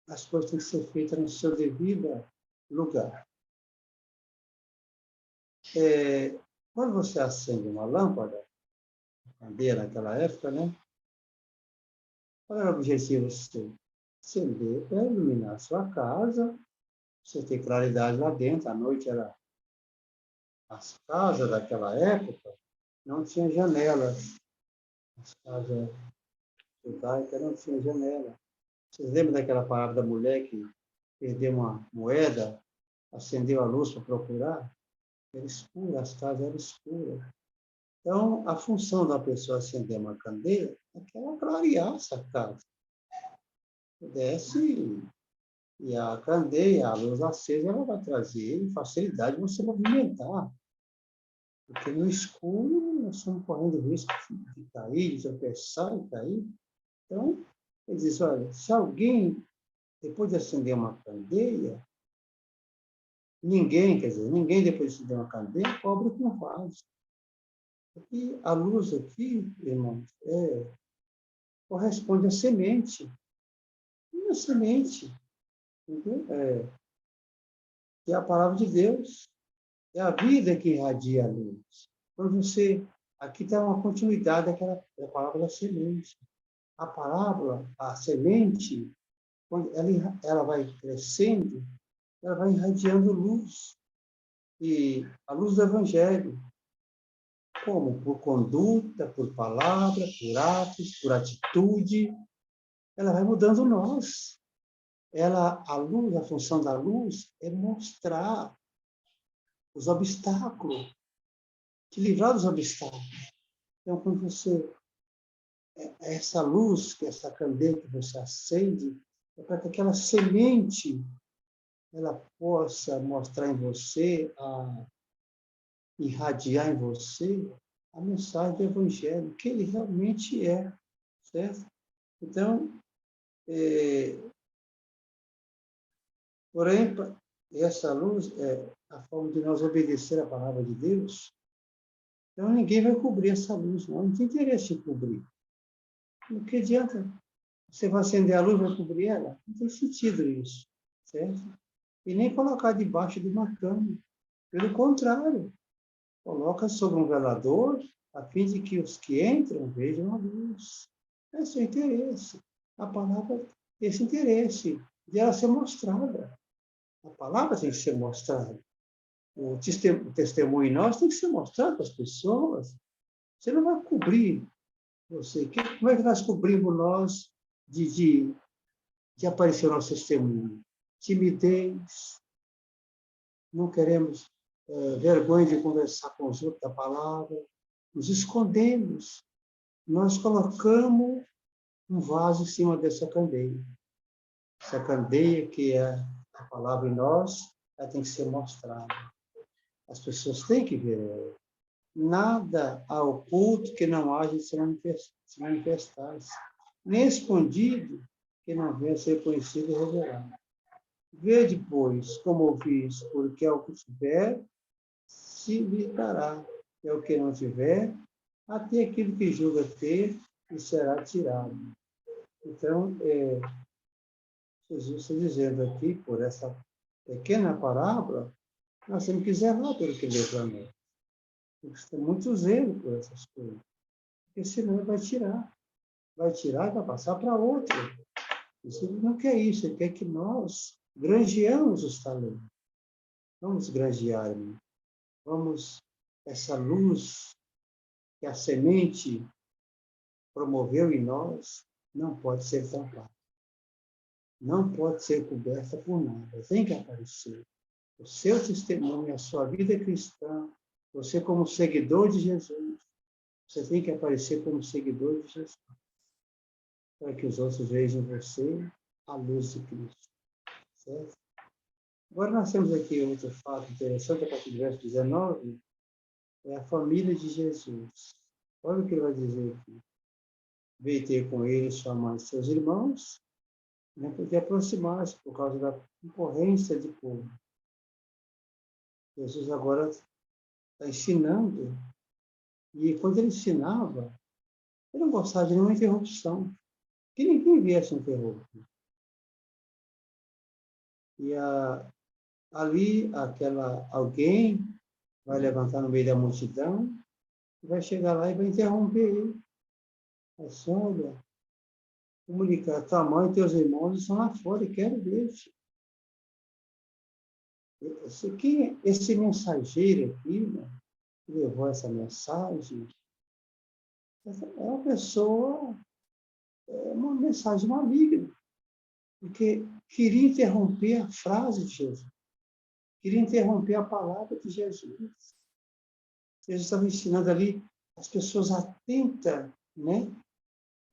as coisas têm que ser feitas no seu devido lugar. Quando você acende uma lâmpada, candeia naquela época, né? Qual era o objetivo? Você acender para iluminar a sua casa, você ter claridade lá dentro. À noite era as casas daquela época não tinham janelas. As casas judaicas não tinham janela. Vocês lembram daquela palavra da mulher que perdeu uma moeda, acendeu a luz para procurar? Era escura, as casas eram escuras. Então, a função da pessoa acender uma candeia é que ela clarear essa casa. Desce e a candeia, a luz acesa, ela vai trazer facilidade de você movimentar. Porque no escuro nós estamos correndo risco de cair, de tropeçar e cair. Então, ele diz, olha, se alguém, depois de acender uma candeia, ninguém, quer dizer, ninguém depois de acender uma candeia, cobre com vaso. E a luz aqui, irmãos, corresponde à semente. E a semente, entendeu? É a palavra de Deus. É a vida que irradia a luz. Quando você... Aqui está uma continuidade da palavra da semente. A palavra, a semente, quando ela vai crescendo, ela vai irradiando luz. E a luz do Evangelho. Como? Por conduta, por palavra, por atos, por atitude. Ela vai mudando nós. A luz, a função da luz é mostrar os obstáculos, te livrar dos obstáculos. Então, quando você, essa luz, que essa candeia que você acende, é para que aquela semente ela possa mostrar em você, irradiar em você a mensagem do Evangelho, que ele realmente é, certo? Então, porém, essa luz é a forma de nós obedecer a palavra de Deus. Então, ninguém vai cobrir essa luz, não tem interesse em cobrir. O que adianta? Você vai acender a luz, vai cobrir ela? Não tem sentido isso, certo? E nem colocar debaixo de uma cama. Pelo contrário, coloca sobre um velador, a fim de que os que entram vejam a luz. Esse é o interesse. A palavra tem esse interesse de ela ser mostrada. A palavra tem que ser mostrada. O testemunho em nós tem que ser mostrado para as pessoas. Você não vai cobrir você. Como é que nós cobrimos nós de aparecer o nosso testemunho? Timidez, não queremos vergonha de conversar com os outros da palavra, nos escondemos, nós colocamos um vaso em cima dessa candeia. Essa candeia que é a palavra em nós, ela tem que ser mostrada. As pessoas têm que ver ela. Nada há oculto que não haja de se manifestar, nem escondido que não venha a ser conhecido e revelado. Vede, pois, como ouvis, porque ao que tiver, se lhe dará, e ao que não tiver, até aquilo que julga ter, e será tirado. Então, Jesus está dizendo aqui, por essa pequena parábola, nós temos que zelar pelo que lê para nós. Temos que ter muito zelo por essas coisas, porque senão ele vai tirar. Vai tirar e vai passar para outro. Ele não quer isso, ele quer que nós granjeamos os talentos. Vamos granjear, irmão. Vamos, essa luz que a semente promoveu em nós, não pode ser tapada. Não pode ser coberta por nada. Tem que aparecer. O seu testemunho, a sua vida cristã, você como seguidor de Jesus, você tem que aparecer como seguidor de Jesus, para que os outros vejam em você a luz de Cristo. Certo? Agora nós temos aqui outro fato interessante, a partir do verso 19, é a família de Jesus. Olha o que ele vai dizer aqui. Veio ter com ele sua mãe e seus irmãos, não podia aproximar-se por causa da concorrência de povo. Jesus agora está ensinando, e quando ele ensinava, ele não gostava de nenhuma interrupção, que ninguém viesse interromper. E ali, alguém vai levantar no meio da multidão, e vai chegar lá e vai interromper ele. Assim, olha, comunicar, tua mãe e teus irmãos estão lá fora e quero ver-te. Esse mensageiro aqui, né, que levou essa mensagem, é uma mensagem maligna, porque queria interromper a frase de Jesus, queria interromper a palavra de Jesus. Jesus estava ensinando ali, as pessoas atentas, né?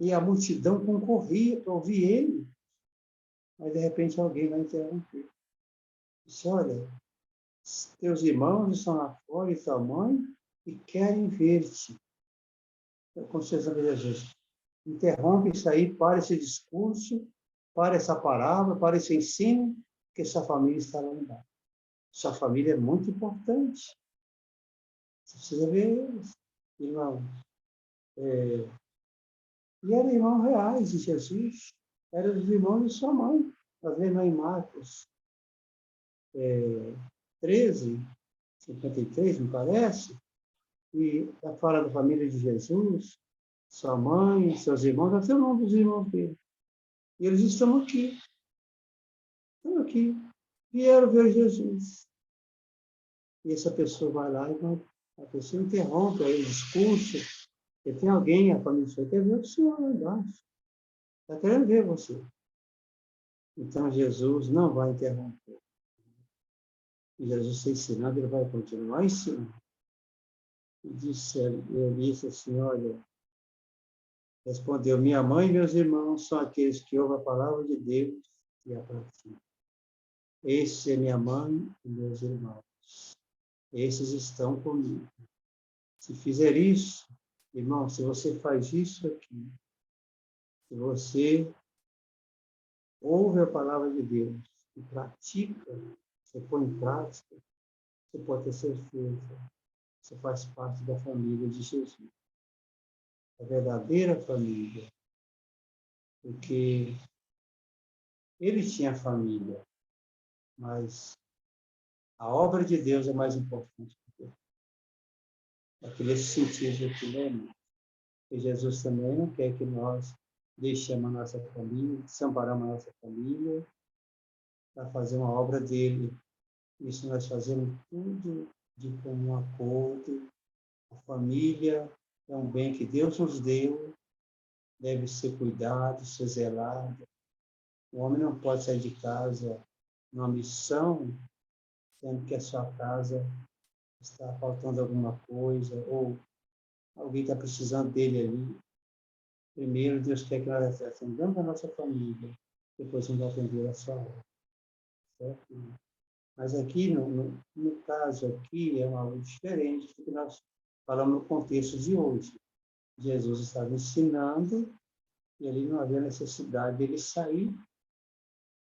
E a multidão concorria para ouvir ele, mas de repente alguém vai interromper. Disse, olha, teus irmãos estão lá fora e tua mãe e querem ver-te. Com certeza, Jesus. Interrompe isso aí, para esse discurso, para essa palavra, para esse ensino, que sua família está lá embaixo. Sua família é muito importante. Você precisa ver eles, irmão. E eram irmãos reais de Jesus. Eram os irmãos de sua mãe. Está vendo aí em Marcos 13, 53, me parece, e fala da família de Jesus, sua mãe, seus irmãos, até o nome dos irmãos dele. E eles estão aqui. Estão aqui. Vieram ver Jesus. E essa pessoa vai lá e a pessoa interrompe aí o discurso, porque tem alguém, a família só quer ver o senhor lá embaixo. Está querendo ver você. Então, Jesus não vai interromper. E Jesus está ensinando, ele vai continuar ensinando. E ele disse assim, olha, respondeu, minha mãe e meus irmãos são aqueles que ouvem a palavra de Deus e a praticam. Esse é minha mãe e meus irmãos. Esses estão comigo. Se fizer isso, irmão, se você faz isso aqui, se você ouve a palavra de Deus e pratica, você põe em prática, você pode ter certeza, você faz parte da família de Jesus. A verdadeira família. Porque ele tinha família, mas a obra de Deus é mais importante que ele. Naquele sentido aqui, né? Porque Jesus também não quer que nós deixemos a nossa família, desamparamos a nossa família para fazer uma obra dele. Isso nós fazemos tudo de comum acordo. A família é um bem que Deus nos deu, deve ser cuidado, ser zelado. O homem não pode sair de casa numa missão, sendo que a sua casa está faltando alguma coisa, ou alguém está precisando dele ali. Primeiro, Deus quer que nós atendamos a nossa família, depois vamos atender a sua obra, certo? Mas aqui, no caso aqui, é algo diferente do que nós falamos no contexto de hoje. Jesus estava ensinando e ali não havia necessidade dele sair,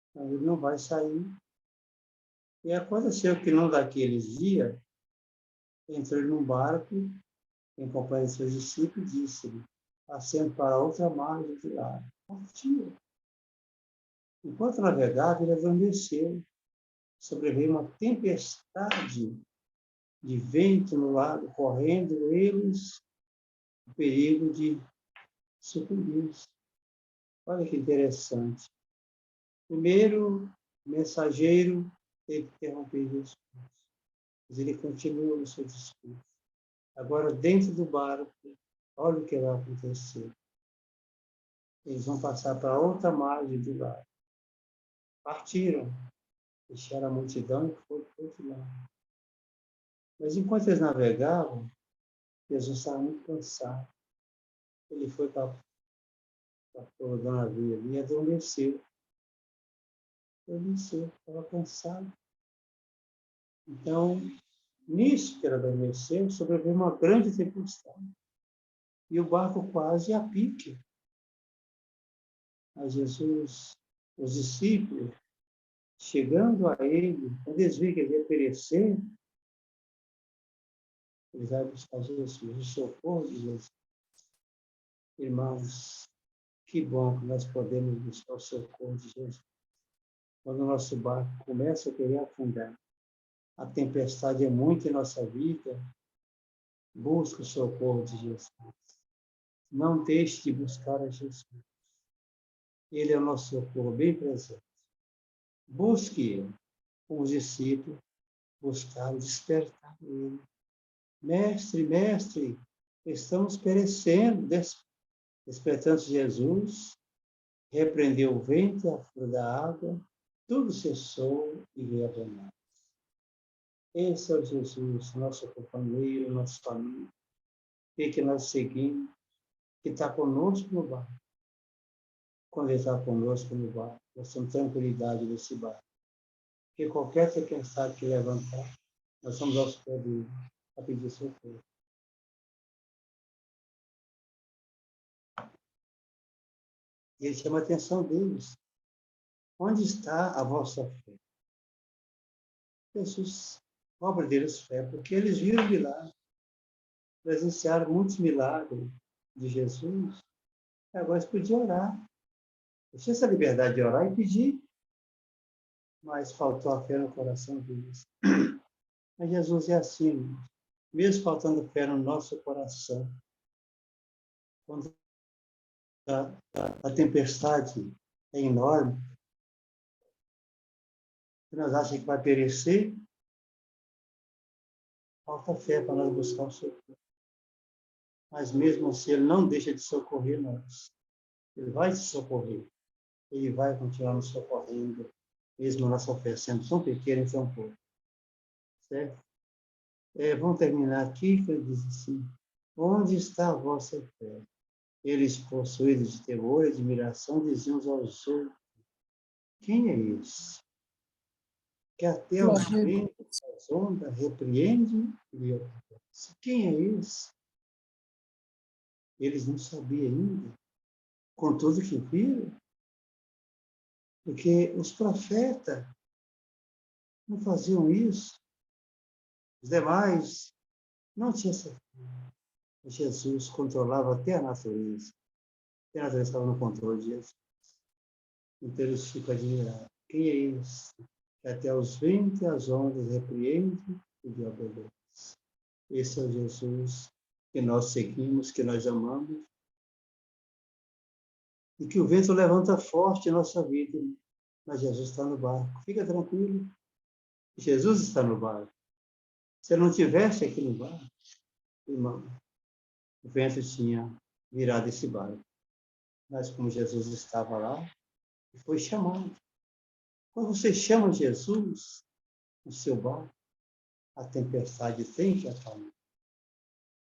então ele não vai sair. E aconteceu que num daqueles dias, entrou num barco, em companhia de seus discípulos, e disse-lhe, passando para outra margem de lá. Partiu. Enquanto navegava, ele adormeceu. Sobreveio uma tempestade de vento no lado, correndo eles o perigo de sucumbir. Olha que interessante. Primeiro, o mensageiro teve que interromper Jesus, mas ele continua no seu discurso. Agora, dentro do barco, olha o que vai acontecer. Eles vão passar para outra margem do lado. Partiram, deixaram a multidão e foram para o outro lado. Mas enquanto eles navegavam, Jesus estava muito cansado. Ele foi para o navio ali e adormeceu. Adormeceu, estava cansado. Então, nisso que ele adormeceu, sobreveio uma grande tempestade. E o barco quase a pique. Mas Jesus, os discípulos, chegando a ele, quando eles viram que ele ia perecer, eles vão buscar Jesus, o socorro de Jesus. Irmãos, que bom que nós podemos buscar o socorro de Jesus. Quando o nosso barco começa a querer afundar, a tempestade é muito em nossa vida, busque o socorro de Jesus. Não deixe de buscar a Jesus. Ele é o nosso socorro bem presente. Busque ele, com os discípulos, buscar despertar ele. Mestre, mestre, estamos perecendo. Despertando Jesus, repreendeu o vento e a flor da água, tudo cessou e veio a abanar. Esse é o Jesus, nosso companheiro, nosso amigo, que nós seguimos, que está conosco no barco. Quando ele está conosco no barco, nós temos tranquilidade nesse barco. Porque qualquer tempestade que levantar, nós somos aos pés dele para pedir socorro. E ele chama a atenção deles. Onde está a vossa fé? Jesus cobra deles fé, porque eles viram milagres, presenciaram muitos milagres de Jesus. E agora eles podiam orar. Eles tinham essa liberdade de orar e pedir, mas faltou a fé no coração deles. Mas Jesus é assim, mesmo faltando fé no nosso coração, quando a tempestade é enorme, que nós achamos que vai perecer, falta fé para nós buscar o socorro. Mas mesmo assim, ele não deixa de socorrer nós. Ele vai te socorrer. Ele vai continuar nos socorrendo, mesmo a nossa fé sendo tão pequena e tão pouco. Certo? Vamos terminar aqui, que ele diz assim, onde está a vossa fé? Eles, possuídos de temor e admiração, diziam uns aos outros, quem é esse? Que até os ventos, as ondas, repreende e obedece. Quem é esse? Eles não sabiam ainda, com tudo que viram, porque os profetas não faziam isso, os demais não tinham essa fé. Jesus controlava até a natureza. Até a natureza estava no controle de Jesus. Então eles ficam admirados. Quem é esse? Que até os ventos e as ondas repreende e lhe obedece. Esse é o Jesus que nós seguimos, que nós amamos. E que o vento levanta forte em nossa vida. Mas Jesus está no barco. Fica tranquilo. Jesus está no barco. Se ele não estivesse aqui no barco, irmão, o vento tinha virado esse barco. Mas como Jesus estava lá, foi chamado. Quando você chama Jesus no seu barco, a tempestade tem que acalmar.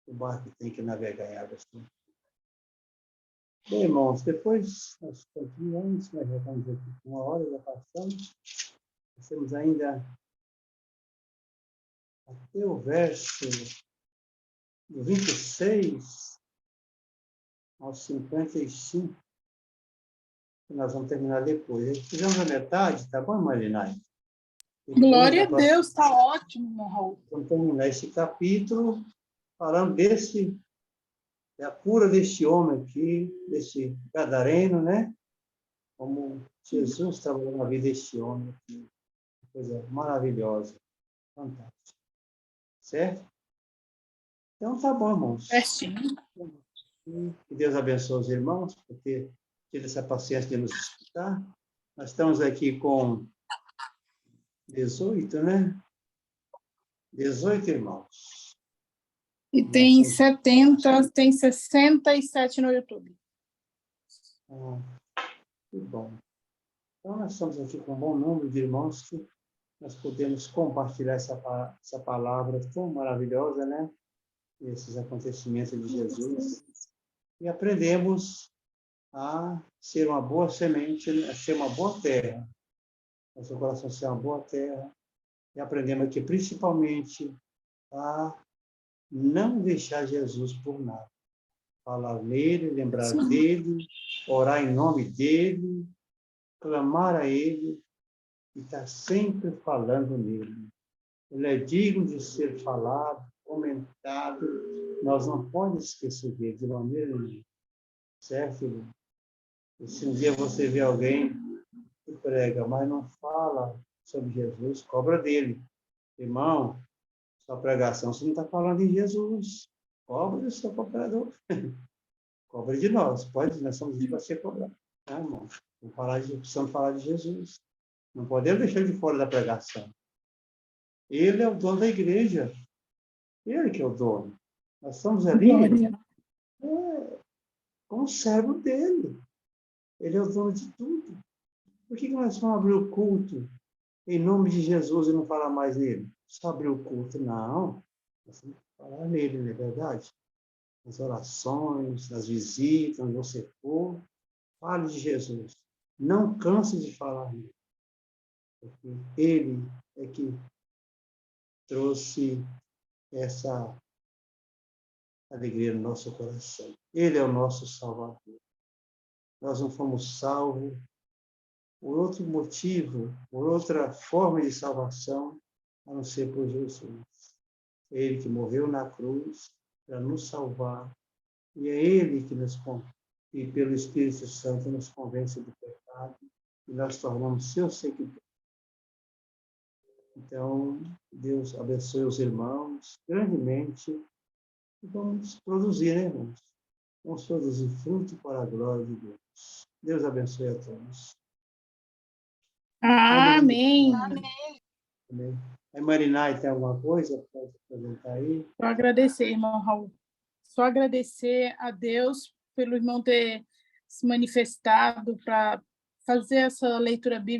O barco tem que navegar em águas tranquilas. Bem, irmãos, depois nós continuamos, nós já estamos aqui com 1 hora, já passamos. Nós temos ainda até o verso do 26 ao 55, que nós vamos terminar depois. Fizemos a metade, tá bom, Marinai? Glória a Deus, está ótimo, Raul. Vamos terminar esse capítulo falando da cura deste homem aqui, desse gadareno, né? Como Jesus trabalhou na vida deste homem aqui. Coisa maravilhosa, fantástica. Certo? Então, tá bom, irmãos. Certinho. Que Deus abençoe os irmãos por ter tido essa paciência de nos escutar. Nós estamos aqui com 18, né? 18 irmãos. E tem 70, tem 67 no YouTube. Que bom. Então, nós estamos aqui com um bom número de irmãos que nós podemos compartilhar essa palavra tão maravilhosa, né? Esses acontecimentos de Jesus. E aprendemos a ser uma boa semente, a ser uma boa terra. Nosso coração ser uma boa terra. E aprendemos aqui, principalmente, a não deixar Jesus por nada. Falar nele, lembrar dele, orar em nome dele, clamar a ele e estar sempre falando nele. Ele é digno de ser falado, comentado. Nós não podemos esquecer dele de maneira nenhuma. Certo, irmão? E se um dia você vê alguém que prega, mas não fala sobre Jesus, cobra dele. Irmão, sua pregação, você não está falando em Jesus. Cobra do seu cooperador. Cobra de nós. Nós somos aqui para ser cobrados. Né, irmão? Precisamos falar de Jesus. Não podemos deixar de fora da pregação. Ele é o dono da igreja. Ele que é o dono. Nós estamos ali como servo dele. Ele é o dono de tudo. Por que nós vamos abrir o culto em nome de Jesus e não falar mais nele? Só abrir o culto? Não. Nós temos que falar nele, não é verdade? Nas orações, nas visitas, onde você for, fale de Jesus. Não canse de falar nele. Porque ele é que trouxe essa alegria no nosso coração. Ele é o nosso Salvador. Nós não fomos salvos por outro motivo, por outra forma de salvação, a não ser por Jesus. Ele que morreu na cruz para nos salvar. E é Ele que e pelo Espírito Santo, nos convence do pecado e nós tornamos seus seguidores. Então, Deus abençoe os irmãos grandemente e vamos produzir, né, irmãos? Vamos produzir fruto para a glória de Deus. Deus abençoe a todos. Amém. Amém. A Marinai tem alguma coisa para perguntar aí? Só agradecer, irmão Raul. Só agradecer a Deus pelo irmão ter se manifestado para fazer essa leitura bíblica.